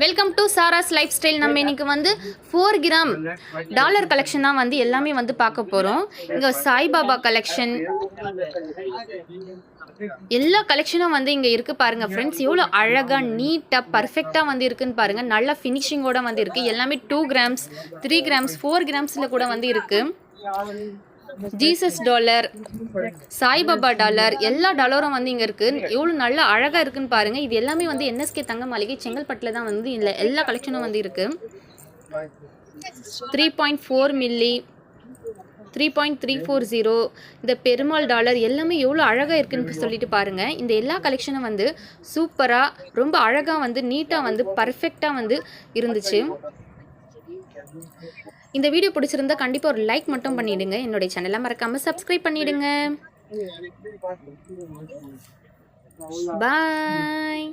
Welcome to Sara's lifestyle. நம்ம இன்னைக்கு வந்து 4 கிராம் டாலர் கலெக்ஷன் தான் வந்து எல்லாமே வந்து பார்க்க போகிறோம். இங்கே சாய்பாபா கலெக்ஷன் எல்லா கலெக்ஷனும் வந்து இங்கே இருக்குது பாருங்கள் ஃப்ரெண்ட்ஸ். எவ்வளோ அழகாக நீட்டாக பர்ஃபெக்டாக வந்து இருக்குன்னு பாருங்கள். நல்ல ஃபினிஷிங்கோட வந்து இருக்குது. எல்லாமே 2 கிராம்ஸ் 3 கிராம்ஸ் 4 கிராம்ஸில் கூட வந்து இருக்குது. ஜீசஸ் டாலர், சாய்பாபா டாலர், எல்லா டாலரும் வந்து இங்கே இருக்குது. எவ்வளோ நல்லா அழகாக இருக்குன்னு பாருங்கள். இது எல்லாமே வந்து என்எஸ்கே தங்க மாளிகை செங்கல்பட்டில் தான் வந்து இல்லை எல்லா கலெக்ஷனும் வந்து இருக்குது. 3.4 மில்லி, 3.340, இந்த பெருமாள் டாலர் எல்லாமே எவ்வளோ அழகாக இருக்குன்னு சொல்லிட்டு பாருங்கள். இந்த எல்லா கலெக்ஷனும் வந்து சூப்பராக ரொம்ப அழகாக வந்து நீட்டாக வந்து பர்ஃபெக்டாக வந்து இருந்துச்சு. இந்த வீடியோ பிடிச்சிருந்தா கண்டிப்பாக ஒரு லைக் மட்டும் பண்ணிவிடுங்க. என்னுடைய சேனலை மறக்காமல் சப்ஸ்கிரைப் பண்ணிவிடுங்க. பாய்.